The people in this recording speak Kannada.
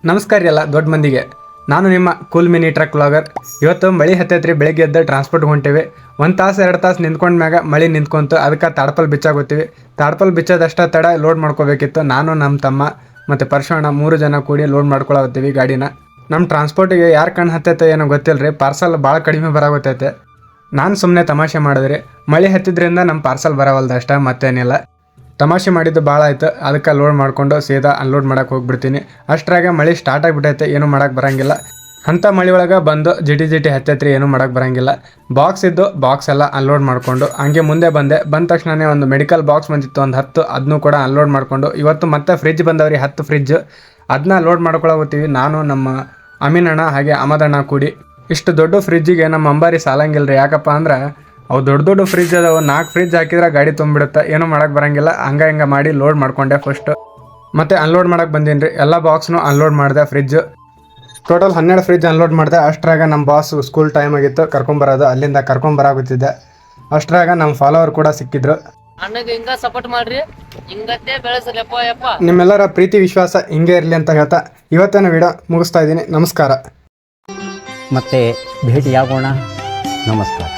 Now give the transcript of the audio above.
ನಮಸ್ಕಾರ ಎಲ್ಲ ದೊಡ್ಡ ಮಂದಿಗೆ. ನಾನು ನಿಮ್ಮ ಕೂಲ್ ಮಿನಿ ಟ್ರಕ್ ವ್ಲಾಗರ್. ಇವತ್ತು ಮಳೆ ಹತ್ತೈತ್ರಿ. ಬೆಳಗ್ಗೆ ಎದ್ದು ಟ್ರಾನ್ಸ್ಪೋರ್ಟ್ ಹೊಂಟೇವಿ. 1 ತಾಸು 2 ತಾಸು ನಿಂತ್ಕೊಂಡ ಮ್ಯಾಗ ಮಳೆ ನಿಂತ್ಕೊಂತು. ಅದಕ್ಕೆ ತಾಡ್ಪಲ್ ಬಿಚ್ಚಾಗೋತೀವಿ. ತಾಡ್ಪಲ್ ಬಿಚ್ಚೋದಷ್ಟ ತಡ ಲೋಡ್ ಮಾಡ್ಕೋಬೇಕಿತ್ತು. ನಾನು ನಮ್ಮ ತಮ್ಮ ಮತ್ತು ಪರಶುವಣ್ಣ 3 ಜನ ಕೂಡಿ ಲೋಡ್ ಮಾಡ್ಕೊಳತ್ತೀವಿ ಗಾಡಿನ. ನಮ್ಮ ಟ್ರಾನ್ಸ್ಪೋರ್ಟಿಗೆ ಯಾರು ಕಣ್ಣು ಹತ್ತೈತೆ ಏನೋ ಗೊತ್ತಿಲ್ಲ ರೀ. ಪಾರ್ಸಲ್ ಭಾಳ ಕಡಿಮೆ ಬರಾಗೊತ್ತೈತೆ. ನಾನು ಸುಮ್ಮನೆ ತಮಾಷೆ ಮಾಡಿದ್ರಿ. ಮಳೆ ಹತ್ತಿದ್ರಿಂದ ನಮ್ಮ ಪಾರ್ಸಲ್ ಬರವಲ್ದು ಅಷ್ಟೇ, ಮತ್ತೇನಿಲ್ಲ. ತಮಾಷೆ ಮಾಡಿದ್ದು ಭಾಳ ಆಯ್ತು. ಅದಕ್ಕೆ ಲೋಡ್ ಮಾಡಿಕೊಂಡು ಸೀದಾ ಅನ್ಲೋಡ್ ಮಾಡೋಕೆ ಹೋಗ್ಬಿಡ್ತೀನಿ. ಅಷ್ಟರಾಗ ಮಳೆ ಸ್ಟಾರ್ಟ್ ಆಗಿಬಿಟ್ಟೈತೆ. ಏನೂ ಮಾಡೋಕೆ ಬರೋಂಗಿಲ್ಲ. ಅಂಥ ಮಳೆ ಒಳಗೆ ಬಂದು ಜಿಟಿ ಹತ್ತೈತ್ರಿ. ಏನೂ ಮಾಡೋಕೆ ಬರೋಂಗಿಲ್ಲ. ಬಾಕ್ಸ್ ಇದ್ದು ಬಾಕ್ಸ್ ಎಲ್ಲ ಅನ್ಲೋಡ್ ಮಾಡಿಕೊಂಡು ಹಂಗೆ ಮುಂದೆ ಬಂದ ತಕ್ಷಣವೇ ಒಂದು ಮೆಡಿಕಲ್ ಬಾಕ್ಸ್ ಬಂದಿತ್ತು, ಒಂದು 10. ಅದನ್ನೂ ಕೂಡ ಅನ್ಲೋಡ್ ಮಾಡಿಕೊಂಡು ಇವತ್ತು ಮತ್ತೆ ಫ್ರಿಜ್ ಬಂದವ್ರಿ, 10 ಫ್ರಿಜ್. ಅದನ್ನ ಲೋಡ್ ಮಾಡ್ಕೊಳತ್ತೀವಿ ನಾನು, ನಮ್ಮ ಅಮೀನಣ್ಣ ಹಾಗೆ ಅಮದಣ್ಣ ಕೂಡಿ. ಇಷ್ಟು ದೊಡ್ಡ ಫ್ರಿಜ್ಜಿಗೆ ನಮ್ಮ ಅಂಬಾರಿ ಸಾಲಂಗಿಲ್ಲ ರೀ. ಯಾಕಪ್ಪ ಅಂದ್ರೆ ಅವು ದೊಡ್ಡ ಫ್ರಿಜ್ ಅದಾವೆ. 4 ಫ್ರಿಜ್ ಹಾಕಿದ್ರೆ ಗಾಡಿ ತುಂಬಿಡುತ್ತೆ. ಏನೂ ಮಾಡೋಕೆ ಬರೋಂಗಿಲ್ಲ. ಹಿಂಗೆ ಮಾಡಿ ಲೋಡ್ ಮಾಡ್ಕೊಂಡೆ ಫಸ್ಟು. ಮತ್ತು ಅನ್ಲೋಡ್ ಮಾಡೋಕೆ ಬಂದೀನಿ ರೀ. ಎಲ್ಲ ಬಾಕ್ಸ್ನು ಅನ್ಲೋಡ್ ಮಾಡಿದೆ. ಫ್ರಿಜ್ ಟೋಟಲ್ 12 ಫ್ರಿಜ್ ಅನ್ಲೋಡ್ ಮಾಡಿದೆ. ಅಷ್ಟರಾಗ ನಮ್ಮ ಬಾಸ್ ಸ್ಕೂಲ್ ಟೈಮ್ ಆಗಿತ್ತು, ಕರ್ಕೊಂಬರೋದು. ಅಲ್ಲಿಂದ ಕರ್ಕೊಂಬರಾಗುತ್ತಿದ್ದೆ. ಅಷ್ಟರಾಗ ನಮ್ಮ ಫಾಲೋವರ್ ಕೂಡ ಸಿಕ್ಕಿದ್ರು. ಸಪೋರ್ಟ್ ಮಾಡ್ರಿ, ಹಿಂಗತ್ತೆ ಬೆಳೆಸಲಪ್ಪ ಯಪ್ಪ. ನಿಮ್ಮೆಲ್ಲರ ಪ್ರೀತಿ ವಿಶ್ವಾಸ ಹಿಂಗೆ ಇರಲಿ ಅಂತ ಹೇಳ್ತಾ ಇವತ್ತಿನ ವಿಡಿಯೋ ಮುಗಿಸ್ತಾ ಇದ್ದೀನಿ. ನಮಸ್ಕಾರ. ಮತ್ತೆ ಭೇಟಿಯಾಗೋಣ. ನಮಸ್ಕಾರ.